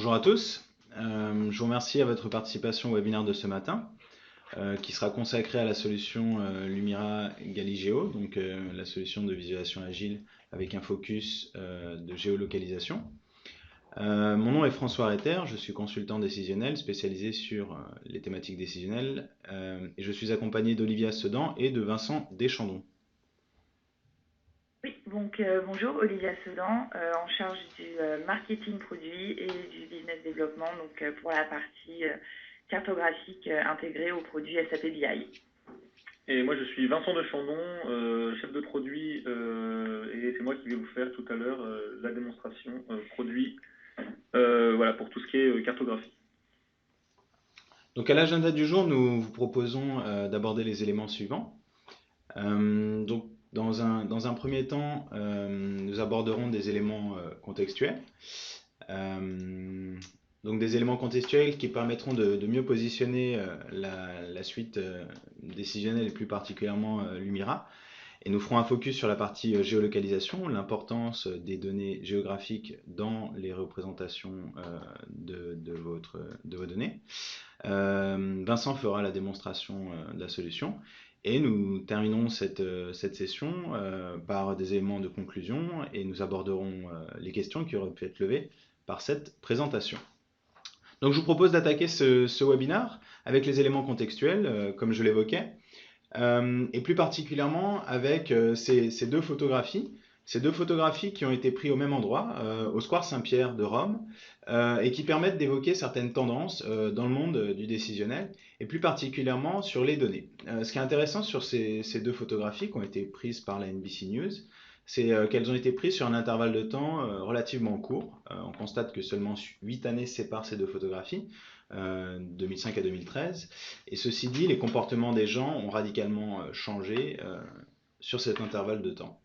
Bonjour à tous. Je vous remercie à votre participation au webinaire de ce matin, qui sera consacré à la solution Lumira Galigeo, donc la solution de visualisation agile avec un focus de géolocalisation. Mon nom est François Retter, je suis consultant décisionnel spécialisé sur les thématiques décisionnelles et je suis accompagné d'Olivia Sedan et de Vincent Deschandon. Oui, donc bonjour, Olivia Sedan, en charge du marketing produit et du business développement, donc pour la partie cartographique intégrée au produit SAP BI. Et moi, je suis Vincent Dechandon, chef de produit, et c'est moi qui vais vous faire tout à l'heure la démonstration produit, voilà, pour tout ce qui est cartographie. Donc à l'agenda du jour, nous vous proposons d'aborder les éléments suivants. Donc dans un premier temps, nous aborderons des éléments contextuels. Donc des éléments contextuels qui permettront de mieux positionner la suite décisionnelle et plus particulièrement Lumira. Et nous ferons un focus sur la partie géolocalisation, l'importance des données géographiques dans les représentations de vos données. Vincent fera la démonstration de la solution. Et nous terminerons cette session par des éléments de conclusion et nous aborderons les questions qui auraient pu être levées par cette présentation. Donc je vous propose d'attaquer ce webinaire avec les éléments contextuels, comme je l'évoquais, et plus particulièrement avec ces deux photographies. Ces deux photographies qui ont été prises au même endroit, au Square Saint-Pierre de Rome, et qui permettent d'évoquer certaines tendances dans le monde du décisionnel, et plus particulièrement sur les données. Ce qui est intéressant sur ces deux photographies qui ont été prises par la NBC News, c'est qu'elles ont été prises sur un intervalle de temps relativement court. On constate que seulement 8 années séparent ces deux photographies, 2005 à 2013. Et ceci dit, les comportements des gens ont radicalement changé sur cet intervalle de temps.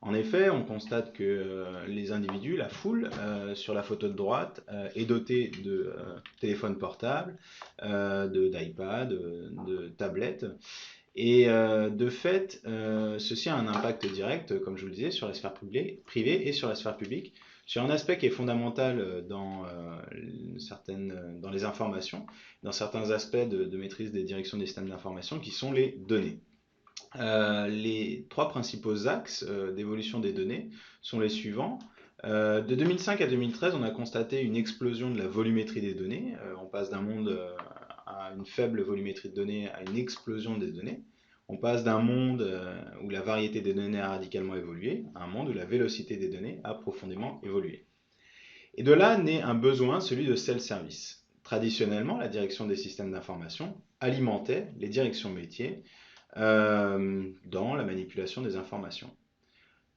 En effet, on constate que les individus, la foule, sur la photo de droite, est dotée de téléphones portables, d'iPad, de tablettes. Et de fait, ceci a un impact direct, comme je vous le disais, sur la sphère privée et sur la sphère publique, sur un aspect qui est fondamental dans les informations, dans certains aspects de maîtrise des directions des systèmes d'information, qui sont les données. Les trois principaux axes d'évolution des données sont les suivants. De 2005 à 2013, on a constaté une explosion de la volumétrie des données. On passe d'un monde à une faible volumétrie de données à une explosion des données. On passe d'un monde où la variété des données a radicalement évolué à un monde où la vélocité des données a profondément évolué. Et de là naît un besoin, celui de self-service. Traditionnellement, la direction des systèmes d'information alimentait les directions métiers dans la manipulation des informations.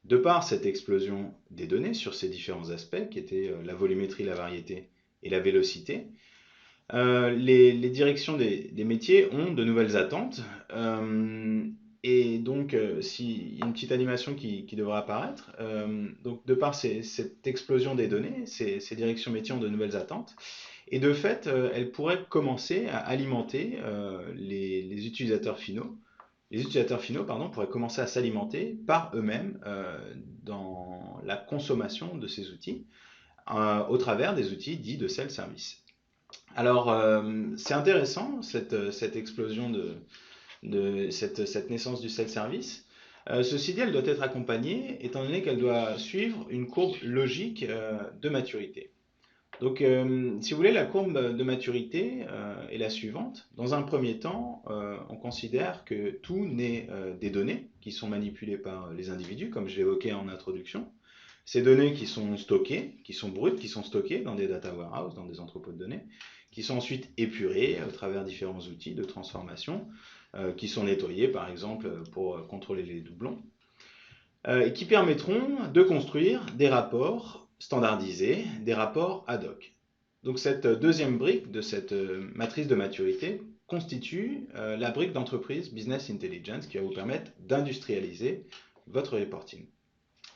De par cette explosion des données sur ces différents aspects, qui étaient la volumétrie, la variété et la vélocité, les directions des métiers ont de nouvelles attentes. Et donc, il y a une petite animation qui devra apparaître. Donc, de par cette explosion des données, ces directions métiers ont de nouvelles attentes. Et de fait, elles pourraient commencer à alimenter les utilisateurs finaux. Les utilisateurs finaux pourraient commencer à s'alimenter par eux-mêmes dans la consommation de ces outils au travers des outils dits de self-service. Alors, c'est intéressant cette explosion cette naissance du self-service. Ceci dit, elle doit être accompagnée, étant donné qu'elle doit suivre une courbe logique de maturité. Donc, si vous voulez, la courbe de maturité est la suivante. Dans un premier temps, on considère que tout naît des données qui sont manipulées par les individus, comme je l'évoquais en introduction. Ces données qui sont stockées, qui sont brutes, qui sont stockées dans des data warehouses, dans des entrepôts de données, qui sont ensuite épurées à travers différents outils de transformation, qui sont nettoyés par exemple pour contrôler les doublons, et qui permettront de construire des rapports standardisés, des rapports ad hoc. Donc cette deuxième brique de cette matrice de maturité constitue la brique d'entreprise Business Intelligence qui va vous permettre d'industrialiser votre reporting.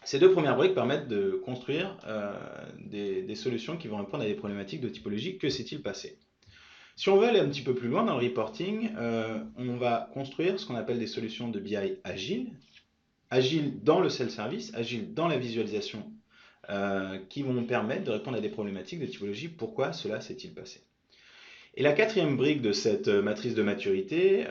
Ces deux premières briques permettent de construire des solutions qui vont répondre à des problématiques de typologie. Que s'est-il passé? Si on veut aller un petit peu plus loin dans le reporting, on va construire ce qu'on appelle des solutions de BI agile. Agile dans le self-service, agile dans la visualisation qui vont permettre de répondre à des problématiques de typologie. Pourquoi cela s'est-il passé? Et la quatrième brique de cette matrice de maturité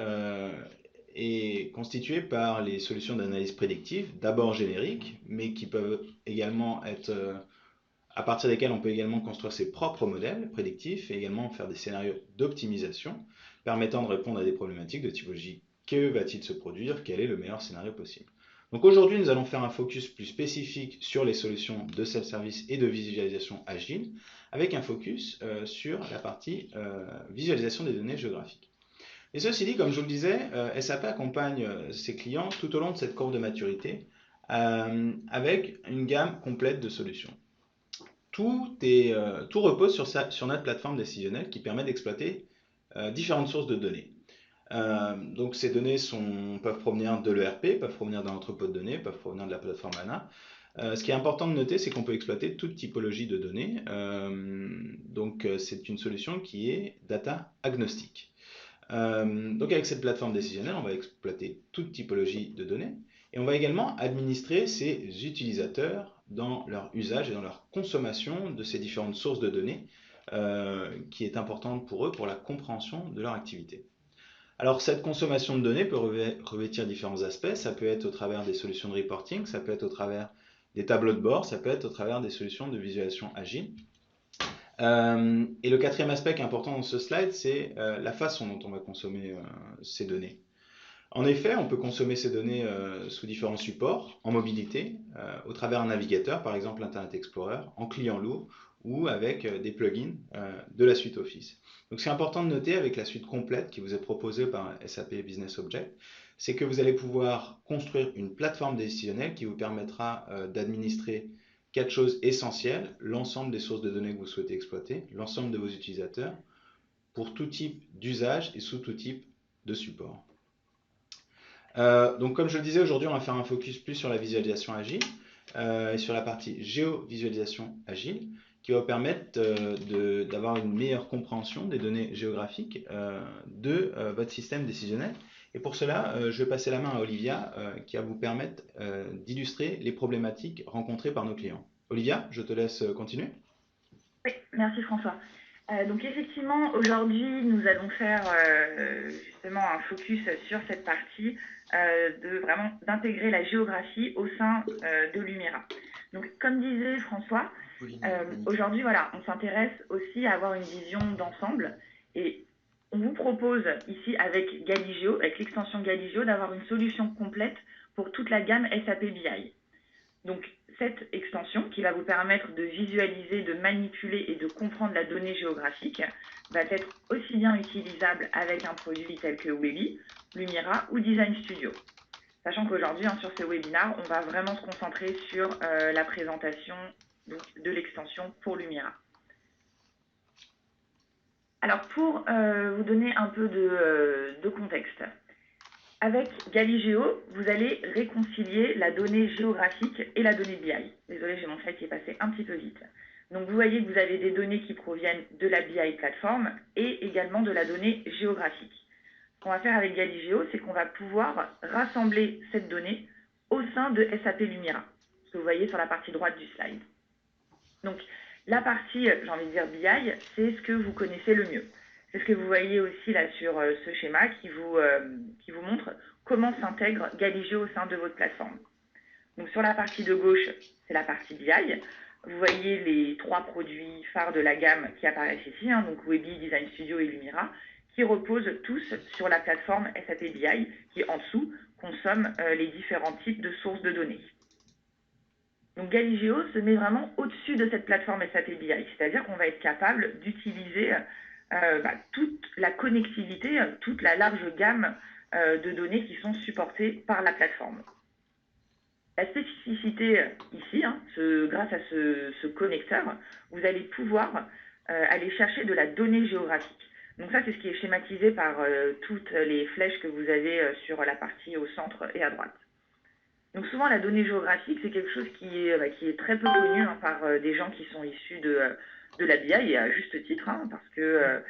est constituée par les solutions d'analyse prédictive, d'abord génériques, mais qui peuvent également être, à partir desquelles on peut également construire ses propres modèles prédictifs et également faire des scénarios d'optimisation permettant de répondre à des problématiques de typologie. Que va-t-il se produire? Quel est le meilleur scénario possible? Donc aujourd'hui, nous allons faire un focus plus spécifique sur les solutions de self-service et de visualisation agile, avec un focus sur la partie visualisation des données géographiques. Et ceci dit, comme je vous le disais, SAP accompagne ses clients tout au long de cette courbe de maturité avec une gamme complète de solutions. Tout repose sur notre plateforme décisionnelle qui permet d'exploiter différentes sources de données. Donc ces données peuvent provenir de l'ERP, peuvent provenir d'un entrepôt de données, peuvent provenir de la plateforme HANA. Ce qui est important de noter, c'est qu'on peut exploiter toute typologie de données. Donc c'est une solution qui est data agnostique. Donc avec cette plateforme décisionnelle, on va exploiter toute typologie de données et on va également administrer ces utilisateurs dans leur usage et dans leur consommation de ces différentes sources de données qui est importante pour eux pour la compréhension de leur activité. Alors cette consommation de données peut revêtir différents aspects, ça peut être au travers des solutions de reporting, ça peut être au travers des tableaux de bord, ça peut être au travers des solutions de visualisation agile. Et le quatrième aspect qui est important dans ce slide, c'est la façon dont on va consommer ces données. En effet, on peut consommer ces données sous différents supports, en mobilité, au travers un navigateur, par exemple Internet Explorer, en client lourd, ou avec des plugins de la suite Office. Donc c'est important de noter avec la suite complète qui vous est proposée par SAP Business Object, c'est que vous allez pouvoir construire une plateforme décisionnelle qui vous permettra d'administrer 4 choses essentielles: l'ensemble des sources de données que vous souhaitez exploiter, l'ensemble de vos utilisateurs, pour tout type d'usage et sous tout type de support. Donc comme je le disais, aujourd'hui on va faire un focus plus sur la visualisation agile et sur la partie géovisualisation agile qui va permettre d'avoir une meilleure compréhension des données géographiques de votre système décisionnel. Et pour cela, je vais passer la main à Olivia qui va vous permettre d'illustrer les problématiques rencontrées par nos clients. Olivia, je te laisse continuer. Oui, merci François. Donc effectivement, aujourd'hui, nous allons faire justement un focus sur cette partie d'intégrer la géographie au sein de Lumira. Donc comme disait François, aujourd'hui, voilà, on s'intéresse aussi à avoir une vision d'ensemble et on vous propose ici avec Galigeo, avec l'extension Galigeo, d'avoir une solution complète pour toute la gamme SAP BI. Donc, cette extension qui va vous permettre de visualiser, de manipuler et de comprendre la donnée géographique va être aussi bien utilisable avec un produit tel que Webby, Lumira ou Design Studio. Sachant qu'aujourd'hui, sur ce webinaire, on va vraiment se concentrer sur la présentation de l'extension pour Lumira. Alors, pour vous donner un peu de contexte, avec Galigeo, vous allez réconcilier la donnée géographique et la donnée BI. Désolé, j'ai mon slide qui est passé un petit peu vite. Donc vous voyez que vous avez des données qui proviennent de la BI plateforme et également de la donnée géographique. Ce qu'on va faire avec Galigeo, c'est qu'on va pouvoir rassembler cette donnée au sein de SAP Lumira, ce que vous voyez sur la partie droite du slide. Donc la partie, j'ai envie de dire BI, c'est ce que vous connaissez le mieux. C'est ce que vous voyez aussi là sur ce schéma qui vous montre comment s'intègre Galigeo au sein de votre plateforme. Donc sur la partie de gauche, c'est la partie BI. Vous voyez les 3 produits phares de la gamme qui apparaissent ici, donc Webby, Design Studio et Lumira, qui reposent tous sur la plateforme SAP BI qui en dessous consomme les différents types de sources de données. Donc Galigeo se met vraiment au-dessus de cette plateforme SAP BI, c'est-à-dire qu'on va être capable d'utiliser toute la connectivité, toute la large gamme de données qui sont supportées par la plateforme. La spécificité ici, grâce à ce connecteur, vous allez pouvoir aller chercher de la donnée géographique. Donc ça, c'est ce qui est schématisé par toutes les flèches que vous avez sur la partie au centre et à droite. Donc souvent, la donnée géographique, c'est quelque chose qui est très peu connu par des gens qui sont issus de la BI, et à juste titre, parce que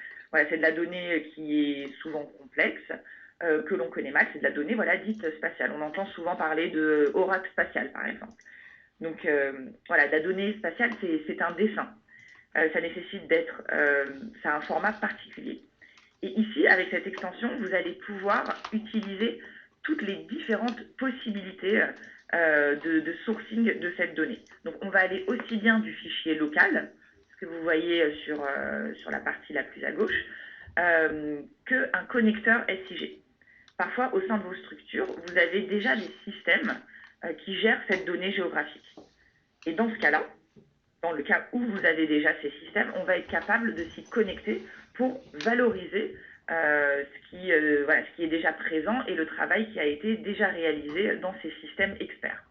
c'est de la donnée qui est souvent complexe, que l'on connaît mal, c'est de la donnée dite spatiale. On entend souvent parler de Oracle spatial, par exemple. Donc voilà, la donnée spatiale, c'est un dessin. Ça nécessite ça a un format particulier. Et ici, avec cette extension, vous allez pouvoir utiliser toutes les différentes possibilités de sourcing de cette donnée. Donc, on va aller aussi bien du fichier local, ce que vous voyez sur la partie la plus à gauche, qu'un connecteur SIG. Parfois, au sein de vos structures, vous avez déjà des systèmes qui gèrent cette donnée géographique. Et dans ce cas-là, dans le cas où vous avez déjà ces systèmes, on va être capable de s'y connecter pour valoriser ce qui est déjà présent et le travail qui a été déjà réalisé dans ces systèmes experts.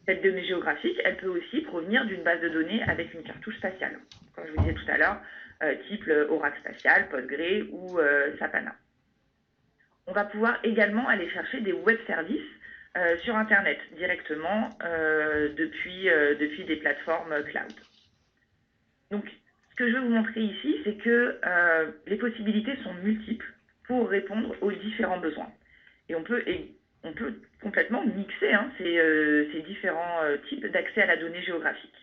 Cette donnée géographique, elle peut aussi provenir d'une base de données avec une cartouche spatiale, comme je vous disais tout à l'heure, type Oracle Spatial, Postgre ou Sapana. On va pouvoir également aller chercher des web services sur Internet directement depuis des plateformes cloud. Donc, ce que je veux vous montrer ici, c'est que les possibilités sont multiples pour répondre aux différents besoins. Et on peut complètement mixer ces différents types d'accès à la donnée géographique.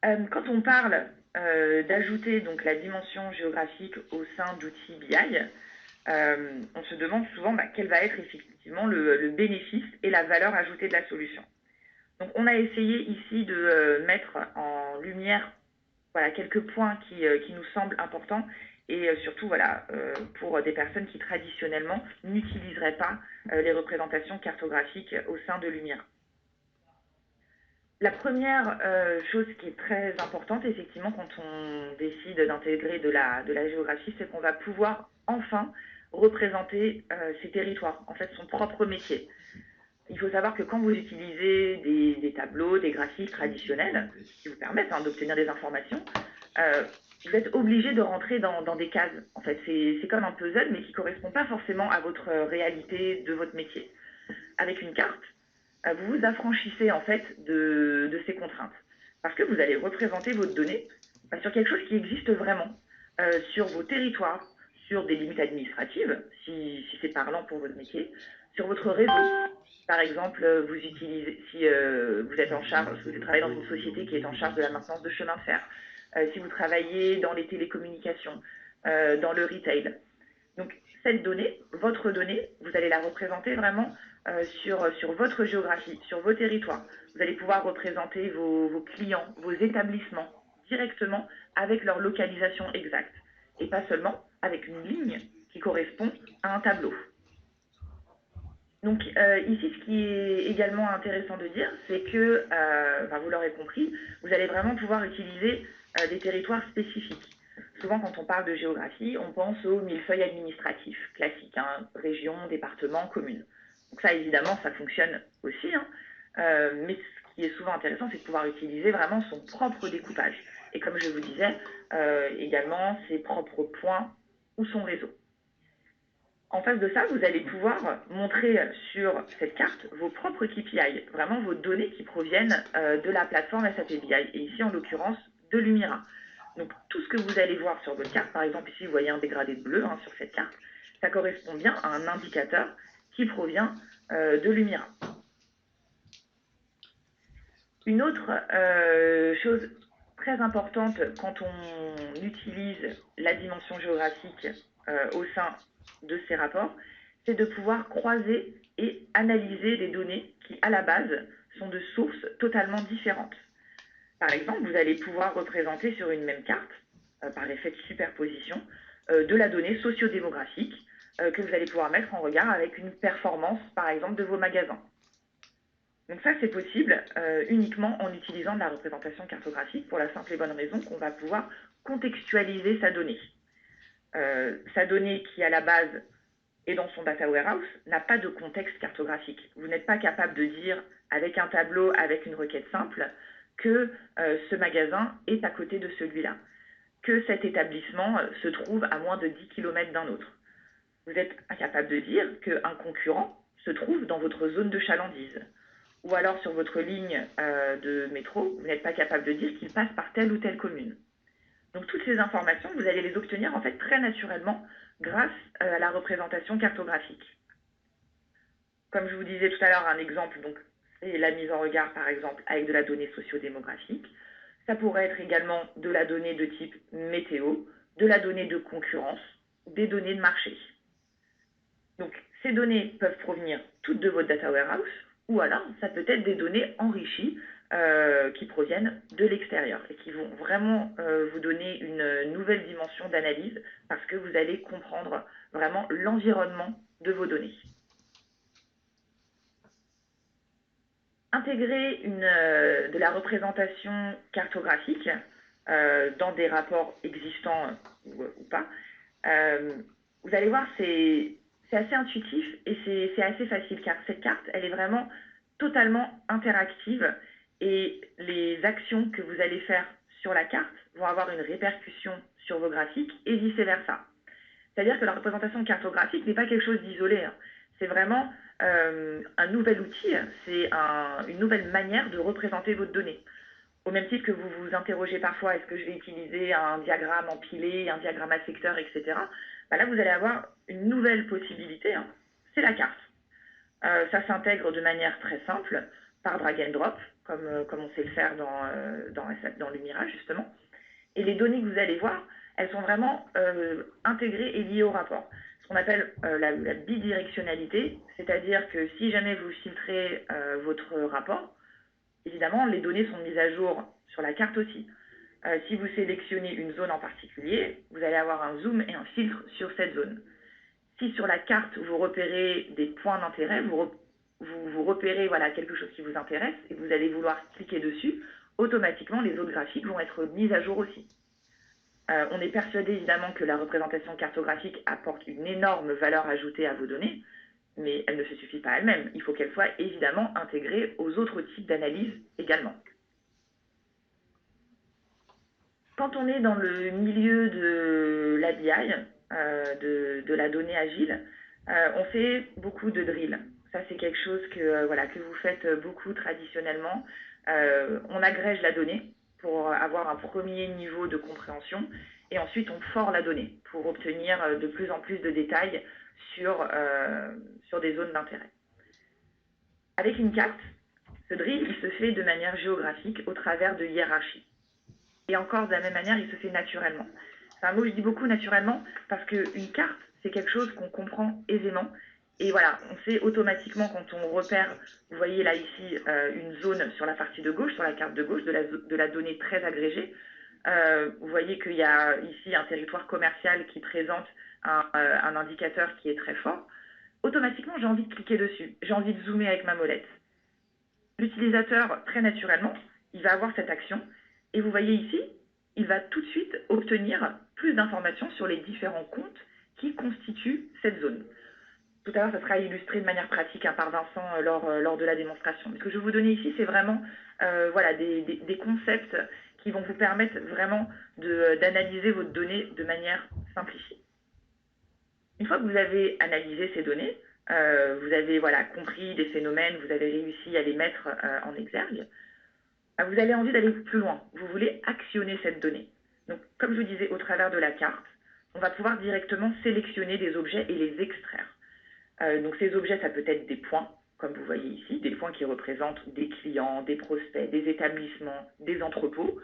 Quand on parle d'ajouter donc la dimension géographique au sein d'outils BI, on se demande souvent quel va être effectivement le bénéfice et la valeur ajoutée de la solution. Donc, on a essayé ici de mettre en lumière quelques points qui nous semblent importants et surtout pour des personnes qui traditionnellement n'utiliseraient pas les représentations cartographiques au sein de Lumira. La première chose qui est très importante, effectivement, quand on décide d'intégrer de la géographie, c'est qu'on va pouvoir enfin représenter ses territoires, en fait son propre métier. Il faut savoir que quand vous utilisez des tableaux, des graphiques traditionnels, qui vous permettent d'obtenir des informations, vous êtes obligé de rentrer dans des cases. En fait, c'est comme un puzzle, mais qui ne correspond pas forcément à votre réalité de votre métier. Avec une carte, vous vous affranchissez en fait de ces contraintes. Parce que vous allez représenter votre donnée sur quelque chose qui existe vraiment, sur vos territoires, sur des limites administratives, si c'est parlant pour votre métier, sur votre réseau. Par exemple, vous utilisez, si vous êtes en charge, vous travaillez dans une société qui est en charge de la maintenance de chemin de fer, si vous travaillez dans les télécommunications, dans le retail. Donc, cette donnée, votre donnée, vous allez la représenter vraiment sur votre géographie, sur vos territoires. Vous allez pouvoir représenter vos clients, vos établissements directement avec leur localisation exacte et pas seulement avec une ligne qui correspond à un tableau. Donc ici, ce qui est également intéressant de dire, c'est que, vous l'aurez compris, vous allez vraiment pouvoir utiliser des territoires spécifiques. Souvent, quand on parle de géographie, on pense aux millefeuilles administratifs classiques, région, département, commune. Donc ça, évidemment, ça fonctionne aussi, mais ce qui est souvent intéressant, c'est de pouvoir utiliser vraiment son propre découpage. Et comme je vous disais, également ses propres points ou son réseau. En face de ça, vous allez pouvoir montrer sur cette carte vos propres KPI, vraiment vos données qui proviennent de la plateforme SAP BI, et ici en l'occurrence de Lumira. Donc tout ce que vous allez voir sur votre carte, par exemple ici vous voyez un dégradé de bleu sur cette carte, ça correspond bien à un indicateur qui provient de Lumira. Une autre chose très importante quand on utilise la dimension géographique au sein de ces rapports, c'est de pouvoir croiser et analyser des données qui, à la base, sont de sources totalement différentes. Par exemple, vous allez pouvoir représenter sur une même carte, par effet de superposition, de la donnée sociodémographique que vous allez pouvoir mettre en regard avec une performance, par exemple, de vos magasins. Donc ça, c'est possible uniquement en utilisant de la représentation cartographique pour la simple et bonne raison qu'on va pouvoir contextualiser sa donnée. Sa donnée qui, à la base, est dans son data warehouse, n'a pas de contexte cartographique. Vous n'êtes pas capable de dire, avec un tableau, avec une requête simple, que ce magasin est à côté de celui-là, que cet établissement se trouve à moins de 10 km d'un autre. Vous êtes incapable de dire qu'un concurrent se trouve dans votre zone de chalandise. Ou alors sur votre ligne de métro, vous n'êtes pas capable de dire qu'il passe par telle ou telle commune. Donc toutes ces informations, vous allez les obtenir en fait très naturellement grâce à la représentation cartographique. comme je vous disais tout à l'heure, un exemple, donc c'est la mise en regard, par exemple, avec de la donnée sociodémographique. Ça pourrait être également de la donnée de type météo, de la donnée de concurrence, des données de marché. Donc, ces données peuvent provenir toutes de votre data warehouse, ou alors ça peut être des données enrichies qui proviennent de l'extérieur et qui vont vraiment vous donner une nouvelle dimension d'analyse parce que vous allez comprendre vraiment l'environnement de vos données. Intégrer de la représentation cartographique dans des rapports existants ou pas, vous allez voir, c'est assez intuitif et c'est assez facile car cette carte, elle est vraiment totalement interactive et les actions que vous allez faire sur la carte vont avoir une répercussion sur vos graphiques et vice-versa. C'est-à-dire que la représentation cartographique n'est pas quelque chose d'isolé, hein. C'est vraiment un nouvel outil, c'est une nouvelle manière de représenter votre donnée. Au même titre que vous vous interrogez parfois, est-ce que je vais utiliser un diagramme empilé, un diagramme à secteur, etc. Bah là, vous allez avoir une nouvelle possibilité, hein, c'est la carte. Ça s'intègre de manière très simple, par drag and drop, comme on sait le faire dans Lumira, justement. Et les données que vous allez voir, elles sont vraiment intégrées et liées au rapport. Ce qu'on appelle la bidirectionnalité, c'est-à-dire que si jamais vous filtrez votre rapport, évidemment, les données sont mises à jour sur la carte aussi. Si vous sélectionnez une zone en particulier, vous allez avoir un zoom et un filtre sur cette zone. Si sur la carte, vous repérez des points d'intérêt, vous repérez voilà, quelque chose qui vous intéresse et vous allez vouloir cliquer dessus, automatiquement, les autres graphiques vont être mis à jour aussi. On est persuadé évidemment que la représentation cartographique apporte une énorme valeur ajoutée à vos données, mais elle ne se suffit pas elle-même. Il faut qu'elle soit évidemment intégrée aux autres types d'analyses également. Quand on est dans le milieu de la BI, de la donnée agile, on fait beaucoup de drills. Ça, c'est quelque chose que vous faites beaucoup traditionnellement. On agrège la donnée pour avoir un premier niveau de compréhension et ensuite on fore la donnée pour obtenir de plus en plus de détails sur des zones d'intérêt. Avec une carte, ce drill, il se fait de manière géographique au travers de hiérarchies. Et encore de la même manière, il se fait naturellement. C'est un mot que je dis beaucoup naturellement parce qu'une carte, c'est quelque chose qu'on comprend aisément. Et voilà, on sait automatiquement quand on repère, vous voyez là ici une zone sur la partie de gauche, sur la carte de gauche, de la donnée très agrégée. Vous voyez qu'il y a ici un territoire commercial qui présente un indicateur qui est très fort. Automatiquement, j'ai envie de cliquer dessus. J'ai envie de zoomer avec ma molette. L'utilisateur, très naturellement, il va avoir cette action. Et vous voyez ici, il va tout de suite obtenir plus d'informations sur les différents comptes qui constituent cette zone. Tout à l'heure, ça sera illustré de manière pratique par Vincent lors de la démonstration. Mais ce que je vais vous donner ici, c'est vraiment des concepts qui vont vous permettre vraiment d'analyser votre donnée de manière simplifiée. Une fois que vous avez analysé ces données, vous avez compris des phénomènes, vous avez réussi à les mettre en exergue, vous avez envie d'aller plus loin. Vous voulez actionner cette donnée. Donc, comme je vous disais, au travers de la carte, on va pouvoir directement sélectionner des objets et les extraire. Donc, ces objets, ça peut être des points, comme vous voyez ici, des points qui représentent des clients, des prospects, des établissements, des entrepôts.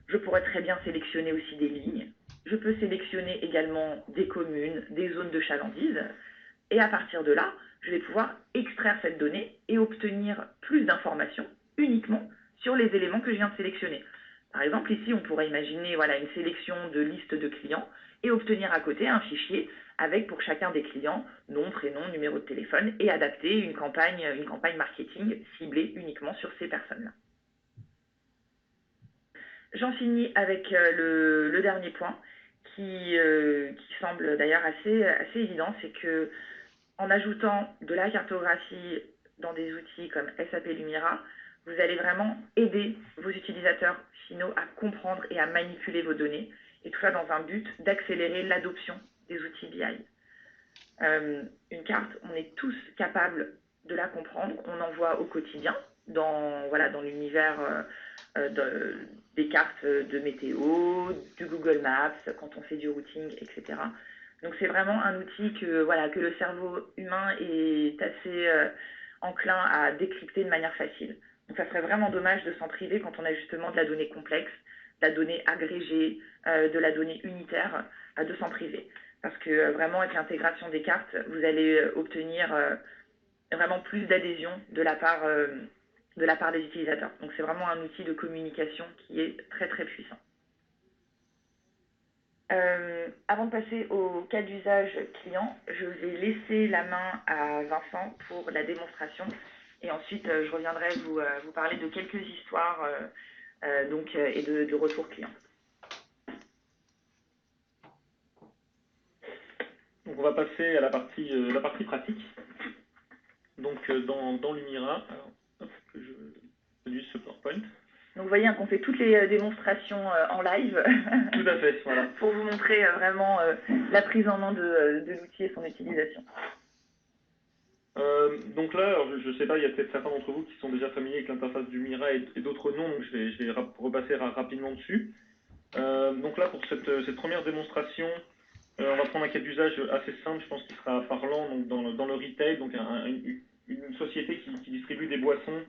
Je pourrais très bien sélectionner aussi des lignes. Je peux sélectionner également des communes, des zones de chalandise. Et à partir de là, je vais pouvoir extraire cette donnée et obtenir plus d'informations uniquement sur les éléments que je viens de sélectionner. Par exemple, ici, on pourrait imaginer une sélection de listes de clients et obtenir à côté un fichier avec pour chacun des clients nom, prénom, numéro de téléphone et adapter une campagne marketing ciblée uniquement sur ces personnes-là. J'en finis avec le dernier point qui semble d'ailleurs assez évident, c'est que en ajoutant de la cartographie dans des outils comme SAP Lumira, vous allez vraiment aider vos utilisateurs finaux à comprendre et à manipuler vos données, et tout ça dans un but d'accélérer l'adoption des outils BI. Une carte, on est tous capables de la comprendre, on en voit au quotidien dans l'univers des cartes de météo, du Google Maps, quand on fait du routing, etc. Donc c'est vraiment un outil que le cerveau humain est assez enclin à décrypter de manière facile. Donc ça serait vraiment dommage de s'en priver quand on a justement de la donnée complexe, de la donnée agrégée, de la donnée unitaire, de s'en priver. Parce que vraiment avec l'intégration des cartes, vous allez obtenir vraiment plus d'adhésion de la part des utilisateurs. Donc c'est vraiment un outil de communication qui est très très puissant. Avant de passer au cas d'usage client, je vais laisser la main à Vincent pour la démonstration et ensuite je reviendrai vous parler de quelques histoires et de retour client. Donc on va passer à la partie pratique. Donc dans Lumira, alors hop, que je produise ce PowerPoint. Donc vous voyez qu'on fait toutes les démonstrations en live. Tout à fait, voilà. Pour vous montrer vraiment la prise en main de l'outil et son utilisation. Donc là, alors je ne sais pas, il y a peut-être certains d'entre vous qui sont déjà familiers avec l'interface du Mira et d'autres non, donc je vais repasser rapidement dessus. Donc là, pour cette première démonstration, on va prendre un cas d'usage assez simple, je pense qu'il sera parlant donc dans le retail, donc une société qui distribue des boissons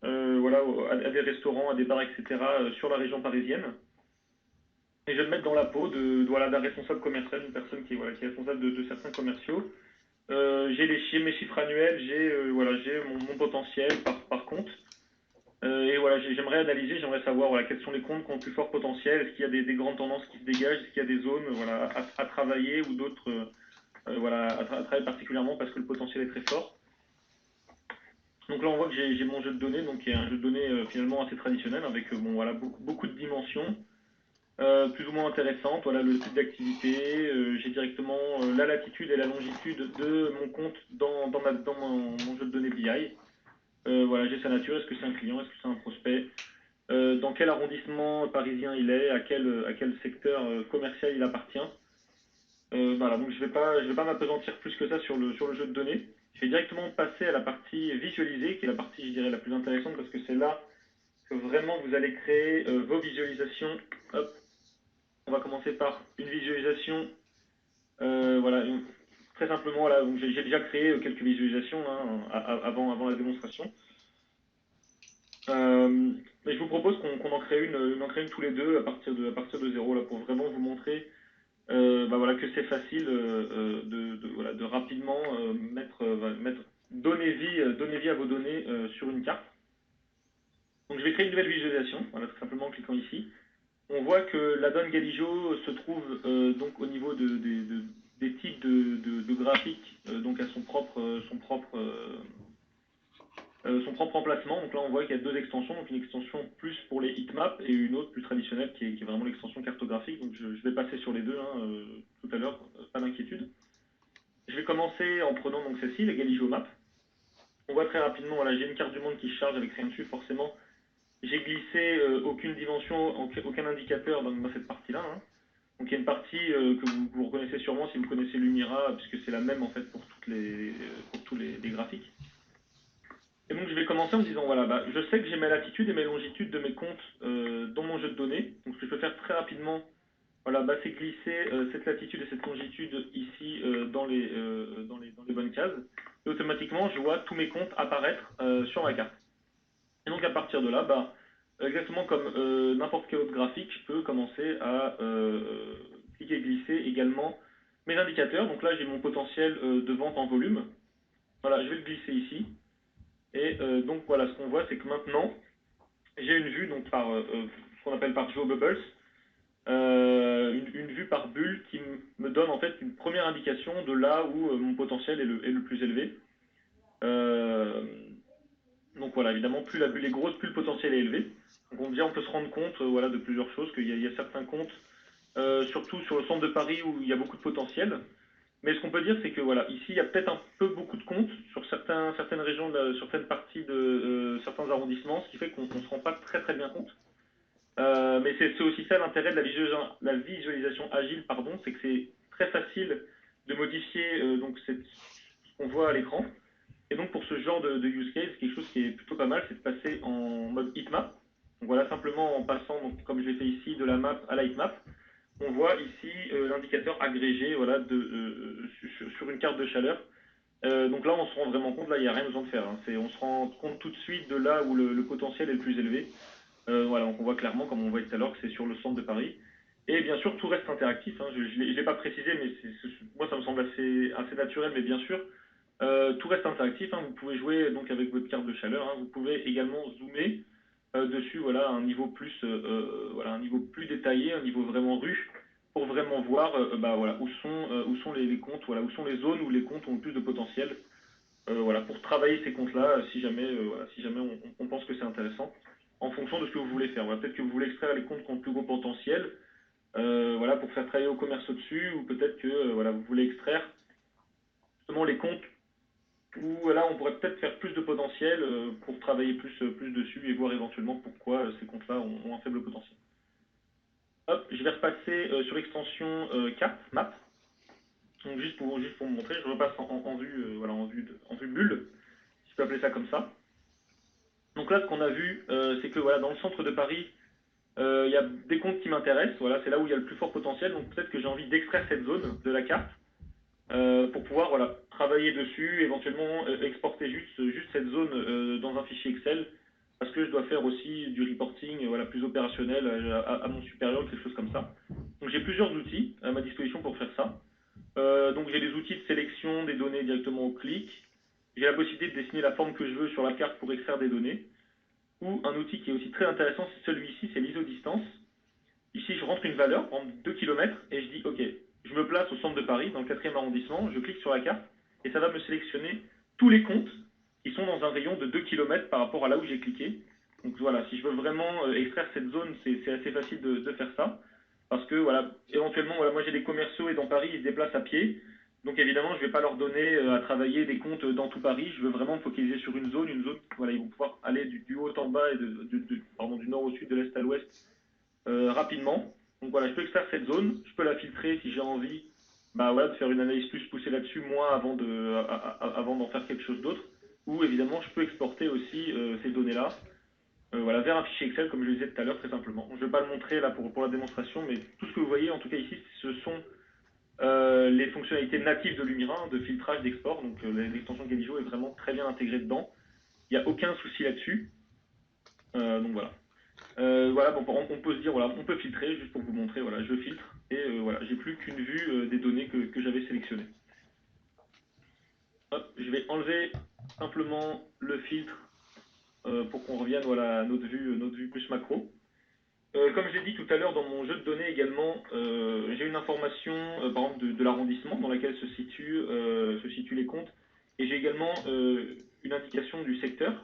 voilà, à des restaurants, à des bars, etc. Sur la région parisienne. Et je vais me mettre dans la peau d'un responsable commercial, une personne qui est responsable de certains commerciaux. J'ai mes chiffres annuels, j'ai mon potentiel par compte. Et voilà, j'aimerais analyser, j'aimerais savoir quels sont les comptes qui ont le plus fort potentiel, est-ce qu'il y a des grandes tendances qui se dégagent, est-ce qu'il y a des zones à travailler ou d'autres à travailler particulièrement parce que le potentiel est très fort. Donc là on voit que j'ai mon jeu de données, donc qui est un jeu de données finalement assez traditionnel avec beaucoup de dimensions. Plus ou moins intéressantes, voilà le type d'activité, j'ai directement la latitude et la longitude de mon compte dans mon jeu de données BI. Voilà, j'ai sa nature, est-ce que c'est un client, est-ce que c'est un prospect, dans quel arrondissement parisien il est, à quel secteur commercial il appartient. Voilà, donc je vais pas m'apesantir plus que ça sur le jeu de données. Je vais directement passer à la partie visualisée, qui est la partie, je dirais, la plus intéressante, parce que c'est là que vraiment vous allez créer vos visualisations. Hop, on va commencer par une visualisation. Voilà, très simplement, voilà, j'ai déjà créé quelques visualisations avant la démonstration. Mais je vous propose qu'on en crée une tous les deux à partir de zéro là, pour vraiment vous montrer que c'est facile de rapidement donner vie à vos données sur une carte. Donc je vais créer une nouvelle visualisation, voilà, tout simplement en cliquant ici. On voit que la donne Galigio se trouve donc au niveau des types de graphiques, donc à son propre emplacement. Donc là, on voit qu'il y a deux extensions, donc une extension plus pour les heatmaps et une autre plus traditionnelle qui est vraiment l'extension cartographique. Donc je vais passer sur les deux tout à l'heure, pas d'inquiétude. Je vais commencer en prenant donc celle-ci, la Galigio Map. On voit très rapidement, voilà, j'ai une carte du monde qui se charge avec rien dessus, forcément. J'ai glissé aucune dimension, aucun indicateur dans cette partie-là. Donc il y a une partie que vous reconnaissez sûrement si vous connaissez Lumira, puisque c'est la même en fait pour tous les graphiques. Et donc je vais commencer en me disant, voilà, je sais que j'ai mes latitudes et mes longitudes de mes comptes dans mon jeu de données. Donc ce que je peux faire très rapidement, c'est glisser cette latitude et cette longitude ici dans les bonnes cases. Et automatiquement, je vois tous mes comptes apparaître sur ma carte. Et donc à partir de là, exactement comme n'importe quel autre graphique, je peux commencer à cliquer et glisser également mes indicateurs. Donc là, j'ai mon potentiel de vente en volume. Voilà, je vais le glisser ici. Et donc voilà, ce qu'on voit, c'est que maintenant, j'ai une vue donc par ce qu'on appelle par GeoBubbles, une vue par bulle qui me donne en fait une première indication de là où mon potentiel est le plus élevé. Donc voilà, évidemment, plus la bulle est grosse, plus le potentiel est élevé. Donc on peut se rendre compte de plusieurs choses, qu'il y a certains comptes, surtout sur le centre de Paris où il y a beaucoup de potentiel. Mais ce qu'on peut dire, c'est que ici, il y a peut-être un peu beaucoup de comptes sur certaines régions, certaines parties de certains arrondissements, ce qui fait qu'on ne se rend pas très très bien compte. Mais c'est aussi ça l'intérêt de la visualisation agile, c'est que c'est très facile de modifier ce qu'on voit à l'écran. Et donc pour ce genre de use case, quelque chose qui est plutôt pas mal, c'est de passer en mode heatmap. Donc voilà, simplement en passant, donc, comme je l'ai fait ici, de la map à la heatmap. on voit ici l'indicateur agrégé voilà, sur une carte de chaleur. Donc là, on se rend vraiment compte, là, il n'y a rien besoin de faire. Hein. On se rend compte tout de suite de là où le potentiel est le plus élevé. Voilà, donc on voit clairement, comme on voit tout à l'heure, que c'est sur le centre de Paris. Et bien sûr, tout reste interactif. Hein. Je ne l'ai pas précisé, mais moi, ça me semble assez naturel, mais bien sûr, tout reste interactif. Hein. Vous pouvez jouer donc avec votre carte de chaleur. Hein. Vous pouvez également zoomer dessus, voilà, un niveau un niveau plus détaillé, un niveau vraiment rue, pour vraiment voir, bah, voilà, où sont les comptes, voilà, où sont les zones où les comptes ont le plus de potentiel. Voilà, pour travailler ces comptes-là, si jamais, voilà, si jamais on pense que c'est intéressant, en fonction de ce que vous voulez faire. Voilà, peut-être que vous voulez extraire les comptes qui ont le plus gros potentiel, voilà, pour faire travailler au commerce au-dessus, ou peut-être que voilà, vous voulez extraire justement les comptes où là on pourrait peut-être faire plus de potentiel pour travailler plus dessus et voir éventuellement pourquoi ces comptes-là ont un faible potentiel. Hop, je vais repasser sur l'extension carte, map. Donc juste pour vous montrer, je repasse en vue, voilà, en vue bulle, si je peux appeler ça comme ça. Donc là, ce qu'on a vu, c'est que voilà, dans le centre de Paris, il y a des comptes qui m'intéressent. Voilà, c'est là où il y a le plus fort potentiel. Donc peut-être que j'ai envie d'extraire cette zone de la carte pour pouvoir voilà, travailler dessus, éventuellement exporter juste cette zone dans un fichier Excel, parce que je dois faire aussi du reporting voilà, plus opérationnel à mon supérieur, quelque chose comme ça. Donc j'ai plusieurs outils à ma disposition pour faire ça. Donc j'ai des outils de sélection des données directement au clic. J'ai la possibilité de dessiner la forme que je veux sur la carte pour extraire des données. Ou un outil qui est aussi très intéressant, c'est celui-ci, c'est l'isodistance. Ici, je rentre une valeur, par exemple 2 km, et je dis, OK, je me place au centre de Paris, dans le 4e arrondissement, je clique sur la carte, et ça va me sélectionner tous les comptes qui sont dans un rayon de 2 km par rapport à là où j'ai cliqué. Donc voilà, si je veux vraiment extraire cette zone, c'est assez facile de faire ça. Parce que, voilà, éventuellement, voilà, moi j'ai des commerciaux et dans Paris, ils se déplacent à pied. Donc évidemment, je ne vais pas leur donner à travailler des comptes dans tout Paris. Je veux vraiment me focaliser sur une zone, voilà, ils vont pouvoir aller du haut en bas et du nord au sud, de l'est à l'ouest rapidement. Donc voilà, je peux extraire cette zone, je peux la filtrer si j'ai envie bah, voilà, de faire une analyse plus poussée là-dessus, moi, avant d'en faire quelque chose d'autre. Ou évidemment, je peux exporter aussi ces données-là voilà, vers un fichier Excel, comme je le disais tout à l'heure, très simplement. Je ne vais pas le montrer là pour la démonstration, mais tout ce que vous voyez, en tout cas ici, ce sont les fonctionnalités natives de Lumira, de filtrage, d'export. Donc l'extension Galijo est vraiment très bien intégrée dedans. Il n'y a aucun souci là-dessus. Donc voilà. Voilà, bon, on peut se dire, voilà, on peut filtrer, juste pour vous montrer, voilà, je filtre, et voilà, j'ai plus qu'une vue des données que j'avais sélectionnées. Hop, je vais enlever simplement le filtre pour qu'on revienne voilà, à notre vue plus macro. Comme je l'ai dit tout à l'heure, dans mon jeu de données également, j'ai une information, par exemple, de l'arrondissement dans laquelle se situent les comptes, et j'ai également une indication du secteur.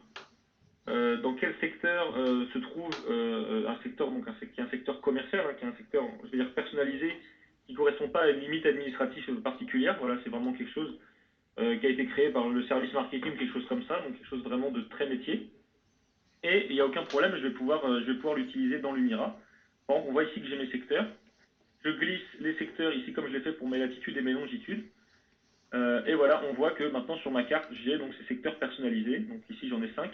Dans quel secteur se trouve un secteur, donc qui est un secteur commercial, hein, qui est un secteur, je veux dire, personnalisé, qui ne correspond pas à une limite administrative particulière. Voilà, c'est vraiment quelque chose qui a été créé par le service marketing, quelque chose comme ça, donc quelque chose vraiment de très métier. Et il n'y a aucun problème, je vais pouvoir l'utiliser dans Lumira. Bon, on voit ici que j'ai mes secteurs. Je glisse les secteurs ici comme je l'ai fait pour mes latitudes et mes longitudes. Et voilà, on voit que maintenant sur ma carte, j'ai donc ces secteurs personnalisés. Donc ici, j'en ai 5.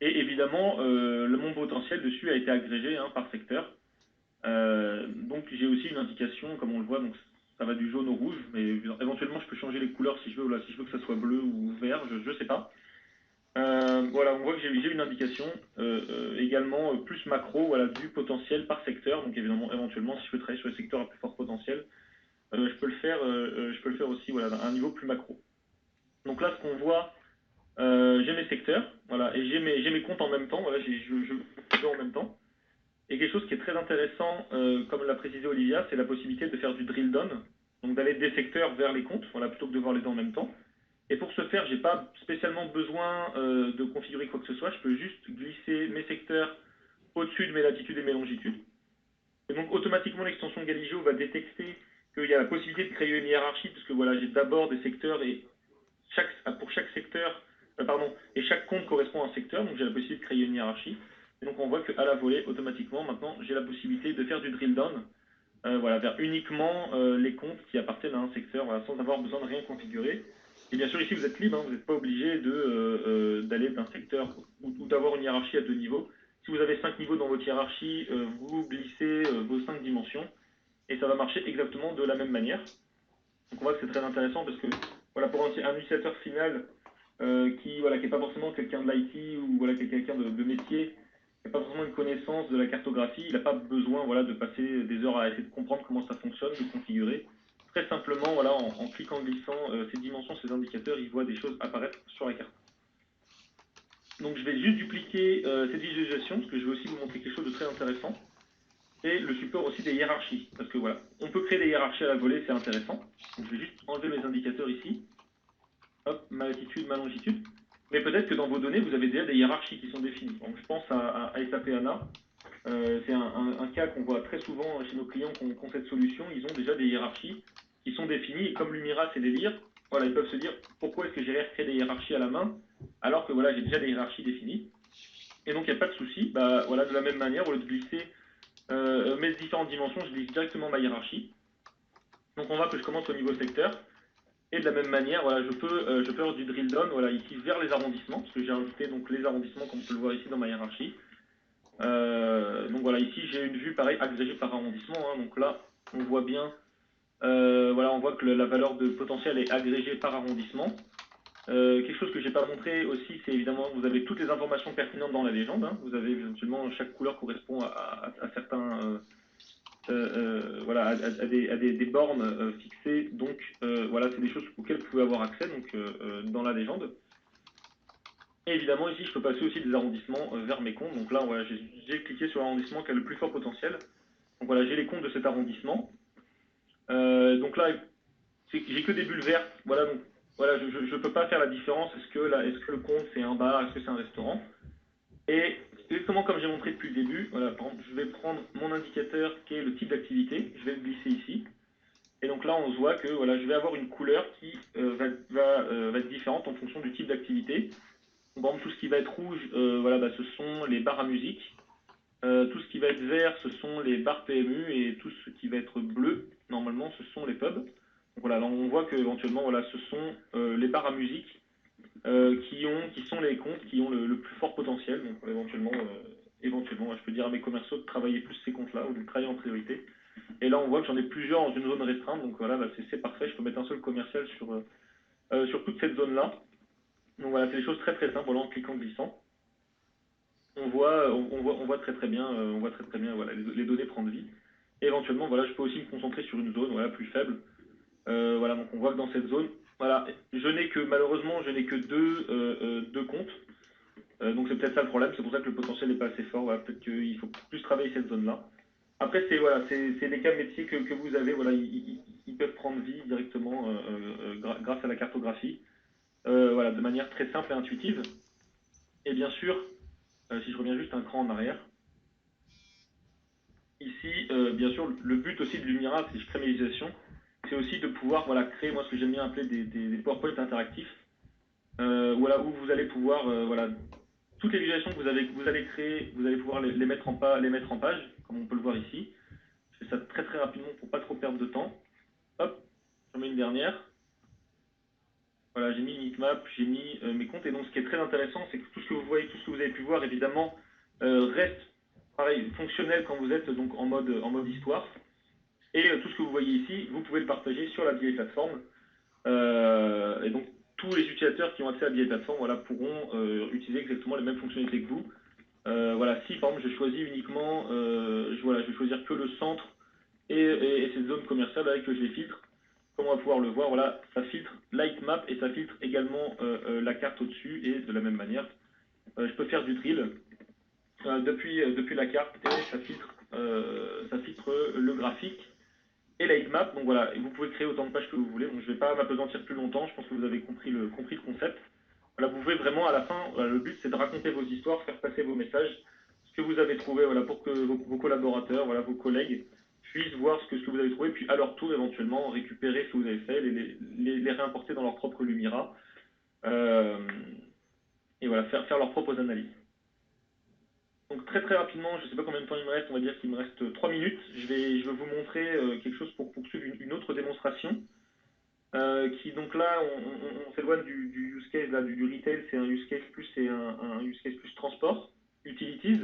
Et évidemment, mon potentiel dessus a été agrégé hein, par secteur. Donc j'ai aussi une indication, comme on le voit, donc ça va du jaune au rouge, mais éventuellement je peux changer les couleurs si je veux, si je veux que ça soit bleu ou vert, je ne sais pas. Voilà, on voit que j'ai une indication également plus macro, voilà, du potentiel par secteur. Donc éventuellement, si je veux travailler sur les secteurs à plus fort potentiel, je peux le faire aussi voilà, à un niveau plus macro. Donc là, ce qu'on voit, j'ai mes secteurs, voilà, et j'ai mes comptes en même temps, voilà, je fais en même temps. Et quelque chose qui est très intéressant, comme l'a précisé Olivia, c'est la possibilité de faire du drill down, donc d'aller des secteurs vers les comptes, voilà, plutôt que de voir les deux en même temps. Et pour ce faire, je n'ai pas spécialement besoin de configurer quoi que ce soit, je peux juste glisser mes secteurs au-dessus de mes latitudes et mes longitudes. Et donc automatiquement l'extension Galigio va détecter qu'il y a la possibilité de créer une hiérarchie, parce que voilà, j'ai d'abord des secteurs et pour chaque secteur, et chaque compte correspond à un secteur, donc j'ai la possibilité de créer une hiérarchie. Et donc on voit qu'à la volée, automatiquement, maintenant, j'ai la possibilité de faire du drill down, voilà, vers uniquement les comptes qui appartiennent à un secteur, voilà, sans avoir besoin de rien configurer. Et bien sûr, ici, vous êtes libre, hein, vous n'êtes pas obligé d'aller d'un secteur ou d'avoir une hiérarchie à 2 niveaux. Si vous avez 5 niveaux dans votre hiérarchie, vous glissez vos 5 dimensions. et ça va marcher exactement de la même manière. Donc on voit que c'est très intéressant parce que voilà, pour un utilisateur final qui voilà, qui n'est pas forcément quelqu'un de l'IT ou voilà, quelqu'un de métier, qui n'a pas forcément une connaissance de la cartographie, il n'a pas besoin voilà, de passer des heures à essayer de comprendre comment ça fonctionne, de configurer. Très simplement, voilà, en cliquant, glissant ces dimensions, ces indicateurs, il voit des choses apparaître sur la carte. Donc je vais juste dupliquer cette visualisation, parce que je vais aussi vous montrer quelque chose de très intéressant. Et le support aussi des hiérarchies. Parce que voilà, on peut créer des hiérarchies à la volée, c'est intéressant. Donc je vais juste enlever mes indicateurs ici. Hop, ma latitude, ma longitude. Mais peut-être que dans vos données, vous avez déjà des hiérarchies qui sont définies. Donc je pense à SAP HANA. C'est un cas qu'on voit très souvent chez nos clients qui ont cette solution. Ils ont déjà des hiérarchies qui sont définies. Et comme Lumira, c'est des lire, voilà, ils peuvent se dire pourquoi est-ce que j'ai créé des hiérarchies à la main alors que voilà, j'ai déjà des hiérarchies définies. Et donc il n'y a pas de souci. Bah, voilà, de la même manière, au lieu de glisser mes différentes dimensions, je glisse directement ma hiérarchie. Donc on voit que je commence au niveau secteur. Et de la même manière, voilà, je peux faire du drill down voilà, ici vers les arrondissements, parce que j'ai ajouté donc, les arrondissements comme on peut le voir ici dans ma hiérarchie. Donc voilà, ici j'ai une vue pareil agrégée par arrondissement. Hein, donc là, on voit bien, voilà, on voit que la valeur de potentiel est agrégée par arrondissement. Quelque chose que je n'ai pas montré aussi, c'est évidemment vous avez toutes les informations pertinentes dans la légende. Hein. Vous avez éventuellement chaque couleur correspond à certains voilà, à des bornes fixées. Donc voilà, c'est des choses auxquelles vous pouvez avoir accès donc, dans la légende. Et évidemment, ici, je peux passer aussi des arrondissements vers mes comptes. Donc là, voilà, j'ai cliqué sur l'arrondissement qui a le plus fort potentiel. Donc voilà, j'ai les comptes de cet arrondissement. Donc là, j'ai que des bulles vertes. Voilà, donc voilà, je ne peux pas faire la différence. Est-ce que le compte c'est un bar, est-ce que c'est un restaurant? Et exactement comme j'ai montré depuis le début, voilà, par exemple, je vais prendre mon indicateur qui est le type d'activité, je vais le glisser ici. Et donc là, on se voit que voilà, je vais avoir une couleur qui va être différente en fonction du type d'activité. Par exemple, tout ce qui va être rouge, voilà, bah, ce sont les bars à musique. Tout ce qui va être vert, ce sont les bars PMU. Et tout ce qui va être bleu, normalement, ce sont les pubs. Donc voilà, là, on voit que éventuellement, voilà, ce sont les bars à musique qui sont les comptes qui ont le plus fort potentiel. Donc éventuellement, je peux dire à mes commerciaux de travailler plus ces comptes-là ou de travailler en priorité. Et là, on voit que j'en ai plusieurs dans une zone restreinte. Donc voilà, bah, c'est parfait. Je peux mettre un seul commercial sur toute cette zone-là. Donc voilà, c'est des choses très très simples. Voilà, en cliquant glissant, on voit très bien, voilà, les données prendre vie. Et éventuellement, voilà, je peux aussi me concentrer sur une zone voilà, plus faible. Voilà, donc on voit que dans cette zone, voilà, malheureusement, je n'ai que deux comptes. Donc c'est peut-être ça le problème, c'est pour ça que le potentiel n'est pas assez fort. Voilà, peut-être qu'il faut plus travailler cette zone-là. Après, c'est voilà, des cas métiers que vous avez, voilà, ils peuvent prendre vie directement grâce à la cartographie, voilà, de manière très simple et intuitive. Et bien sûr, si je reviens juste un cran en arrière, ici, bien sûr, le but aussi de Lumira, si je crée mes visualisations, c'est aussi de pouvoir voilà, créer, moi ce que j'aime bien appeler des PowerPoint interactifs, voilà, où vous allez pouvoir, voilà, toutes les visualisations que vous allez créer, vous allez pouvoir les mettre en page, comme on peut le voir ici. Je fais ça très très rapidement pour pas trop perdre de temps. Hop, j'en mets une dernière. Voilà, j'ai mis une heatmap, j'ai mis mes comptes. Et donc, ce qui est très intéressant, c'est que tout ce que vous voyez, tout ce que vous avez pu voir, évidemment, reste pareil, fonctionnel quand vous êtes donc en mode histoire. Et tout ce que vous voyez ici, vous pouvez le partager sur la BI Platform. Et donc, tous les utilisateurs qui ont accès à la BI Platform voilà, pourront utiliser exactement les mêmes fonctionnalités que vous. Voilà, si par exemple je choisis uniquement, je vais choisir que le centre et ces zones commerciales avec que je les filtre, comme on va pouvoir le voir, voilà, ça filtre Lightmap et ça filtre également la carte au-dessus et de la même manière, je peux faire du drill depuis la carte et ça filtre le graphique et Lightmap. Donc voilà, vous pouvez créer autant de pages que vous voulez. Donc je ne vais pas m'apesantir plus longtemps, je pense que vous avez compris le concept. Voilà, vous pouvez vraiment à la fin, voilà, le but c'est de raconter vos histoires, faire passer vos messages, ce que vous avez trouvé, voilà, pour que vos collaborateurs, voilà, vos collègues puissent voir ce que vous avez trouvé, puis à leur tour éventuellement récupérer ce que vous avez fait, les réimporter dans leur propre Lumira, et voilà, faire leurs propres analyses. Donc très très rapidement, je ne sais pas combien de temps il me reste, on va dire qu'il me reste 3 minutes, je vais vous montrer quelque chose pour poursuivre une autre démonstration. Qui donc là, on s'éloigne du use case là, du retail, c'est un use case plus, c'est un use case plus transport, utilities,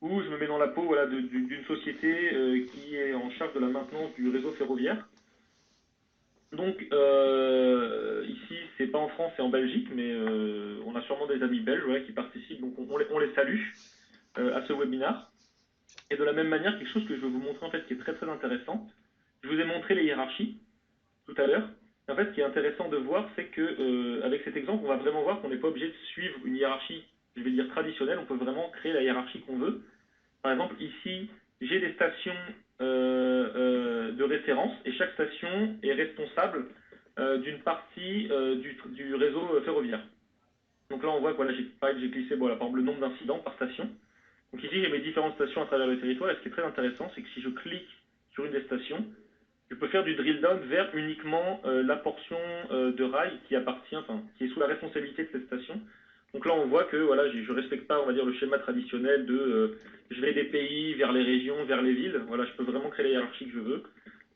où je me mets dans la peau voilà, d'une société qui est en charge de la maintenance du réseau ferroviaire. Donc ici, c'est pas en France, c'est en Belgique, mais on a sûrement des amis belges qui participent, donc on les salue à ce webinaire. Et de la même manière, quelque chose que je vais vous montrer en fait qui est très très intéressant. Je vous ai montré les hiérarchies tout à l'heure. En fait, ce qui est intéressant de voir, c'est que avec cet exemple, on va vraiment voir qu'on n'est pas obligé de suivre une hiérarchie, je vais dire traditionnelle. On peut vraiment créer la hiérarchie qu'on veut. Par exemple, ici, j'ai des stations de référence et chaque station est responsable d'une partie du réseau ferroviaire. Donc là, on voit que voilà, j'ai glissé voilà, par exemple, le nombre d'incidents par station. Donc ici, j'ai mes différentes stations à travers le territoire. Et ce qui est très intéressant, c'est que si je clique sur une des stations, je peux faire du drill down vers uniquement la portion de rail qui appartient, enfin, qui est sous la responsabilité de cette station. Donc là, on voit que voilà, je ne respecte pas, on va dire, le schéma traditionnel de je vais des pays vers les régions, vers les villes. Voilà, je peux vraiment créer la hiérarchie que je veux.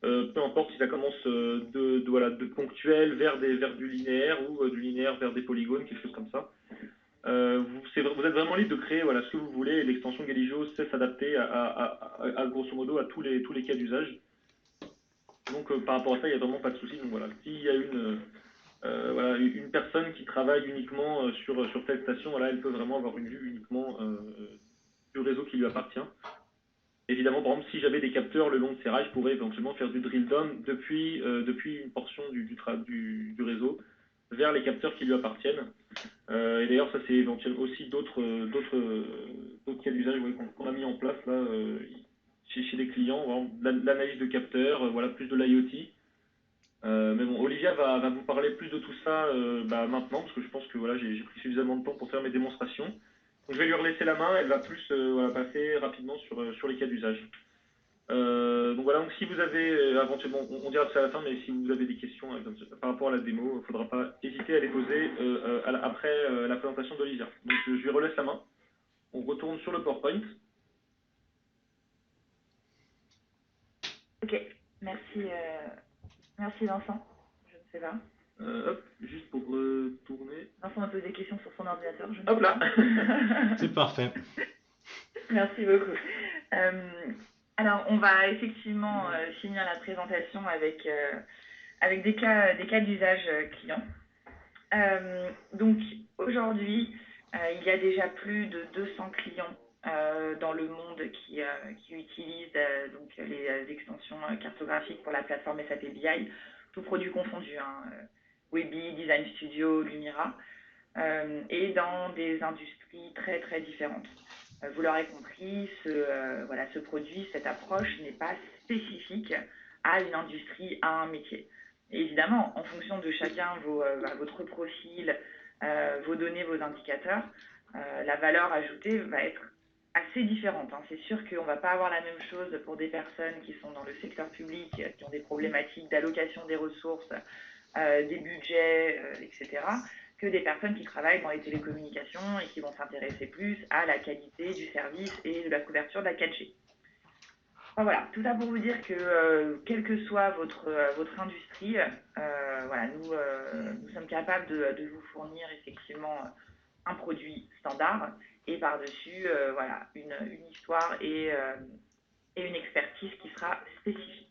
Peu importe si ça commence voilà, de ponctuel vers du linéaire ou du linéaire vers des polygones, quelque chose comme ça. Vous êtes vraiment libre de créer voilà, ce que vous voulez. L'extension Galigio sait s'adapter grosso modo à tous les cas d'usage. Donc par rapport à ça, il n'y a vraiment pas de souci. Donc voilà, s'il y a voilà, une personne qui travaille uniquement sur telle station, voilà, elle peut vraiment avoir une vue uniquement du réseau qui lui appartient. Évidemment, par exemple, si j'avais des capteurs le long de ces rails, je pourrais éventuellement faire du drill down depuis une portion du réseau vers les capteurs qui lui appartiennent. Et d'ailleurs, ça c'est éventuellement aussi d'autres cas d'usage qu'on a mis en place là chez des clients, l'analyse de capteurs, voilà, plus de l'IoT. Mais bon, Olivia va vous parler plus de tout ça maintenant, parce que je pense que voilà, j'ai pris suffisamment de temps pour faire mes démonstrations. Donc je vais lui relaisser la main, elle va plus voilà, passer rapidement sur les cas d'usage. Donc voilà, donc si vous avez, éventuellement, on dira ça à la fin, mais si vous avez des questions par rapport à la démo, il ne faudra pas hésiter à les poser après la présentation d'Olivia. Donc je lui relaisse la main. On retourne sur le PowerPoint. Ok, merci, merci Vincent. Je ne sais pas. Hop, juste pour tourner. Vincent me pose des questions sur son ordinateur. Je ne Hop sais là. pas. C'est parfait. Merci beaucoup. Alors, on va effectivement finir la présentation avec des cas d'usage clients. Donc, aujourd'hui, il y a déjà plus de 200 clients dans le monde qui utilisent donc les extensions cartographiques pour la plateforme SAP BI, tout produit confondu, Webi, Design Studio, Lumira, et dans des industries très très différentes. Vous l'aurez compris, ce produit, cette approche n'est pas spécifique à une industrie, à un métier. Et évidemment, en fonction de chacun, votre profil, vos données, vos indicateurs, la valeur ajoutée va être assez différente. C'est sûr qu'on ne va pas avoir la même chose pour des personnes qui sont dans le secteur public, qui ont des problématiques d'allocation des ressources, des budgets, etc., que des personnes qui travaillent dans les télécommunications et qui vont s'intéresser plus à la qualité du service et de la couverture de la 4G. Enfin, voilà, tout ça pour vous dire que quelle que soit votre industrie, voilà, nous sommes capables de vous fournir effectivement un produit standard et par-dessus voilà, une histoire et une expertise qui sera spécifique.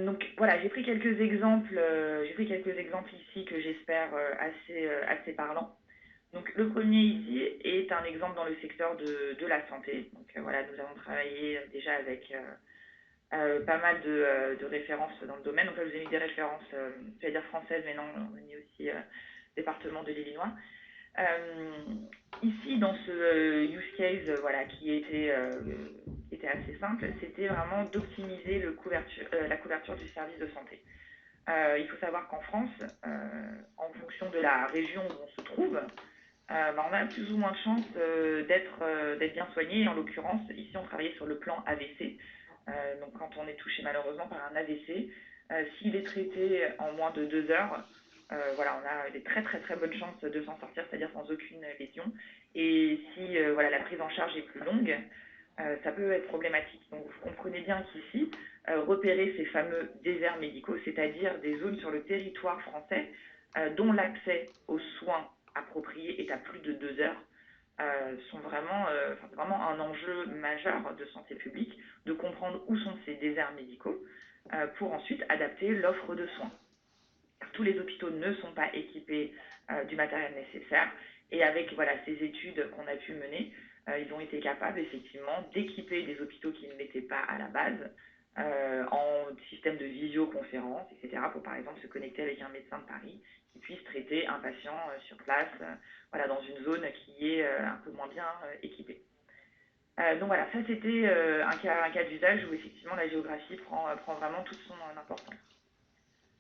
Donc voilà, j'ai pris quelques exemples ici que j'espère assez parlants. Donc le premier ici est un exemple dans le secteur de la santé. Donc voilà, nous avons travaillé déjà avec pas mal de références dans le domaine. Donc là, je vous ai mis des références, j'allais dire françaises, mais non, on a mis aussi département de l'Illinois. Ici, dans ce use case voilà, qui était assez simple, c'était vraiment d'optimiser la couverture du service de santé. Il faut savoir qu'en France, en fonction de la région où on se trouve, on a plus ou moins de chances d'être bien soigné. Et en l'occurrence, ici, on travaillait sur le plan AVC. Donc, quand on est touché malheureusement par un AVC, s'il est traité en moins de 2 heures, voilà, on a des très très très bonnes chances de s'en sortir, c'est-à-dire sans aucune lésion. Et si voilà, la prise en charge est plus longue, ça peut être problématique. Donc vous comprenez bien qu'ici, repérer ces fameux déserts médicaux, c'est-à-dire des zones sur le territoire français dont l'accès aux soins appropriés est à plus de 2 heures, sont vraiment, c'est vraiment un enjeu majeur de santé publique, de comprendre où sont ces déserts médicaux pour ensuite adapter l'offre de soins. Car tous les hôpitaux ne sont pas équipés du matériel nécessaire. Et avec voilà, ces études qu'on a pu mener, ils ont été capables effectivement d'équiper des hôpitaux qui ne l'étaient pas à la base en système de visioconférence, etc., pour par exemple se connecter avec un médecin de Paris qui puisse traiter un patient sur place, voilà, dans une zone qui est un peu moins bien équipée. Donc voilà, ça c'était un cas d'usage où effectivement la géographie prend vraiment toute son importance.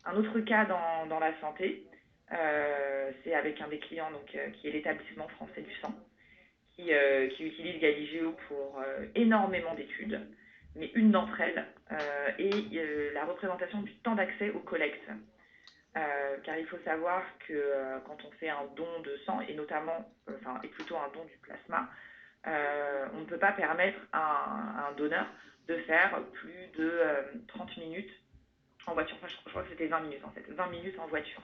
Un autre cas dans la santé, c'est avec un des clients donc, qui est l'établissement français du sang, qui utilise Galigeo pour énormément d'études, mais une d'entre elles est la représentation du temps d'accès aux collectes. Car il faut savoir que quand on fait un don de sang, et notamment, et plutôt un don du plasma, on ne peut pas permettre à un donneur de faire plus de 30 minutes en voiture. Enfin, je crois que c'était 20 minutes en fait, 20 minutes en voiture.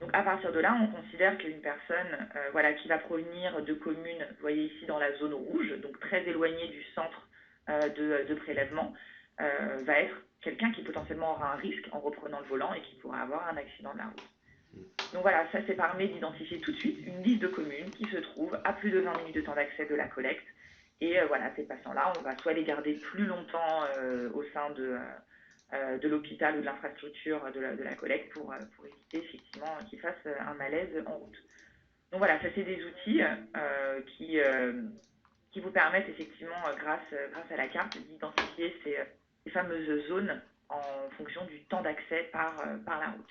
Donc à partir de là, on considère qu'une personne voilà, qui va provenir de communes, vous voyez ici dans la zone rouge, donc très éloignée du centre de prélèvement, va être quelqu'un qui potentiellement aura un risque en reprenant le volant et qui pourra avoir un accident de la route. Donc voilà, ça c'est permet d'identifier tout de suite une liste de communes qui se trouvent à plus de 20 minutes de temps d'accès de la collecte. Et voilà, ces patients-là, on va soit les garder plus longtemps au sein de l'hôpital ou de l'infrastructure de la collecte pour éviter effectivement qu'ils fassent un malaise en route. Donc voilà, ça c'est des outils qui vous permettent effectivement, grâce à la carte, d'identifier ces fameuses zones en fonction du temps d'accès par la route.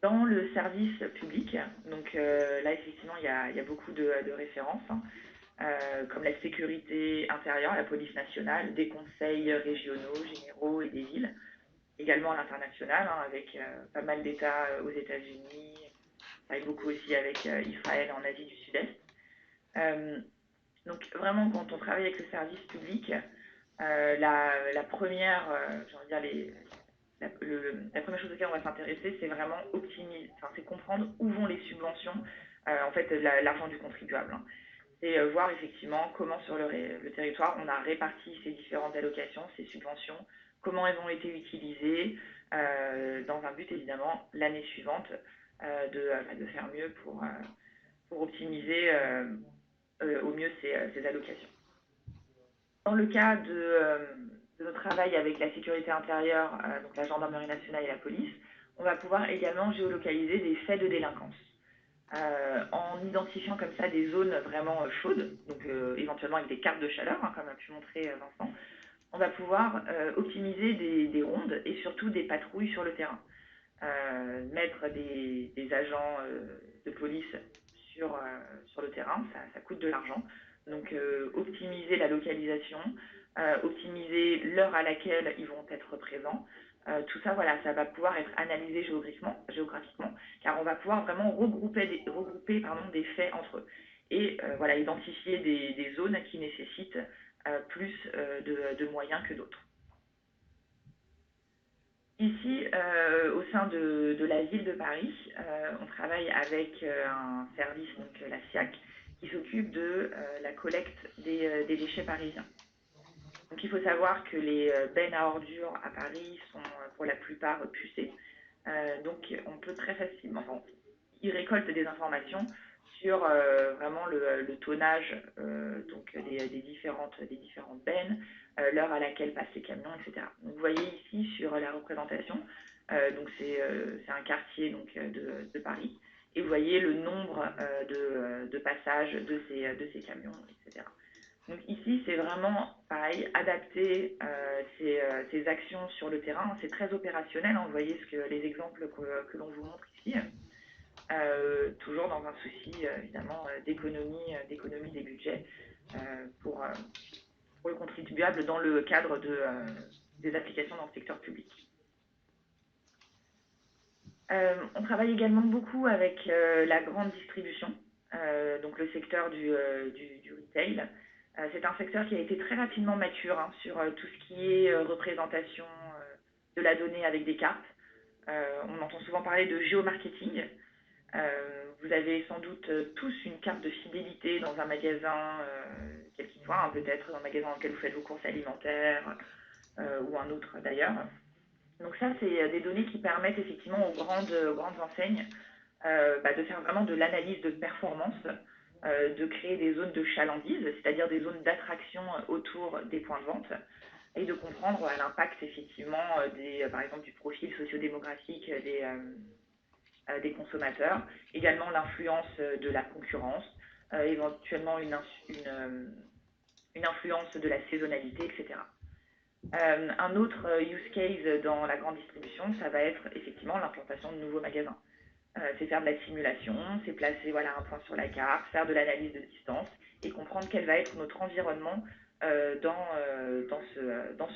Dans le service public, donc là effectivement il y a beaucoup de références, comme la sécurité intérieure, la police nationale, des conseils régionaux, généraux et des villes, également à l'international, avec pas mal d'États aux États-Unis, avec beaucoup aussi avec Israël en Asie du Sud-Est. Donc vraiment quand on travaille avec le service public, la première, j'ai envie de dire la première chose à laquelle on va s'intéresser, c'est vraiment optimiser, c'est comprendre où vont les subventions, en fait l'argent du contribuable. C'est voir effectivement comment sur le territoire on a réparti ces différentes allocations, ces subventions, comment elles ont été utilisées, dans un but évidemment l'année suivante de faire mieux pour optimiser au mieux ces allocations. Dans le cas de notre travail avec la sécurité intérieure, donc la gendarmerie nationale et la police, on va pouvoir également géolocaliser des faits de délinquance. En identifiant comme ça des zones vraiment chaudes, donc éventuellement avec des cartes de chaleur, comme a pu montrer Vincent, on va pouvoir optimiser des rondes et surtout des patrouilles sur le terrain. Mettre des agents de police sur le terrain, ça coûte de l'argent. Donc optimiser la localisation, optimiser l'heure à laquelle ils vont être présents. Tout ça, voilà, ça va pouvoir être analysé géographiquement, car on va pouvoir vraiment regrouper des faits entre eux et voilà, identifier des zones qui nécessitent plus de moyens que d'autres. Ici, au sein de la ville de Paris, on travaille avec un service, donc la SIAC, qui s'occupe de la collecte des déchets parisiens. Donc il faut savoir que les bennes à ordures à Paris sont pour la plupart pucées. Donc on peut très facilement, ils récoltent des informations sur vraiment le tonnage donc des différentes bennes, l'heure à laquelle passent les camions, etc. Donc vous voyez ici sur la représentation, donc c'est un quartier donc, de Paris, et vous voyez le nombre de passages de ces camions, etc. Donc ici, c'est vraiment pareil, adapter ces actions sur le terrain. C'est très opérationnel, vous voyez les exemples que l'on vous montre ici. Toujours dans un souci évidemment d'économie des budgets pour le contribuable dans le cadre des applications dans le secteur public. On travaille également beaucoup avec la grande distribution, donc le secteur du retail. C'est un secteur qui a été très rapidement mature sur tout ce qui est représentation de la donnée avec des cartes. On entend souvent parler de géomarketing. Vous avez sans doute tous une carte de fidélité dans un magasin, quel qu'il soit, hein, peut-être dans le magasin dans lequel vous faites vos courses alimentaires ou un autre d'ailleurs. Donc ça, c'est des données qui permettent effectivement aux grandes enseignes de faire vraiment de l'analyse de performance, de créer des zones de chalandise, c'est-à-dire des zones d'attraction autour des points de vente, et de comprendre l'impact effectivement par exemple du profil sociodémographique des consommateurs, également l'influence de la concurrence, éventuellement une influence de la saisonnalité, etc. Un autre use case dans la grande distribution, ça va être effectivement l'implantation de nouveaux magasins. C'est faire de la simulation, c'est placer un point sur la carte, faire de l'analyse de distance et comprendre quel va être notre environnement dans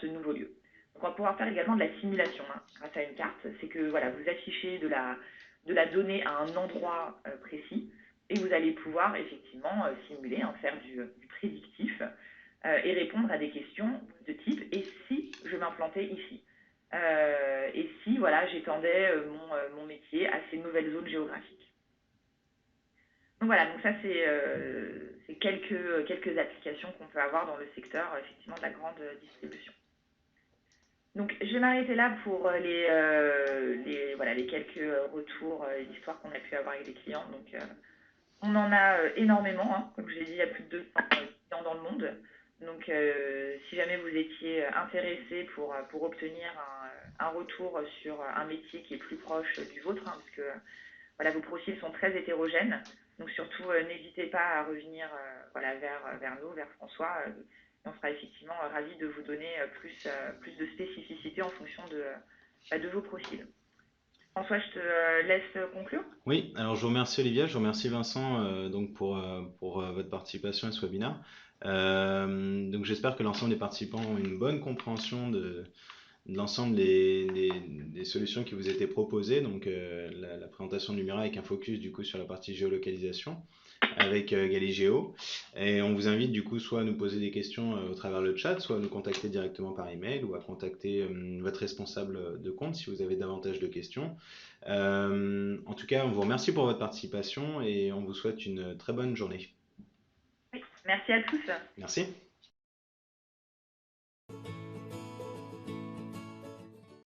ce nouveau lieu. Donc on va pouvoir faire également de la simulation grâce à une carte. C'est que vous affichez de la donnée à un endroit précis et vous allez pouvoir effectivement simuler, faire du prédictif et répondre à des questions de type « et si je m'implantais ici ?» et si j'étendais mon métier à ces nouvelles zones géographiques. Donc donc ça c'est quelques applications qu'on peut avoir dans le secteur effectivement de la grande distribution. Donc je vais m'arrêter là pour les quelques retours et histoires qu'on a pu avoir avec les clients. Donc on en a énormément, hein. Comme je l'ai dit, il y a plus de 200 clients dans le monde. Donc, si jamais vous étiez intéressé pour obtenir un retour sur un métier qui est plus proche du vôtre, hein, parce que vos profils sont très hétérogènes, donc surtout n'hésitez pas à revenir vers nous, vers François. On sera effectivement ravis de vous donner plus de spécificité en fonction de vos profils. François, je te laisse conclure. Oui, alors je vous remercie Olivia, je vous remercie Vincent donc pour votre participation à ce webinaire. Donc j'espère que l'ensemble des participants ont une bonne compréhension de l'ensemble des solutions qui vous étaient proposées. Donc la présentation de Lumira avec un focus du coup sur la partie géolocalisation avec Galigeo. Et on vous invite du coup soit à nous poser des questions au travers le chat, soit à nous contacter directement par email ou à contacter votre responsable de compte si vous avez davantage de questions. En tout cas, on vous remercie pour votre participation et on vous souhaite une très bonne journée. Oui, merci à tous. Merci.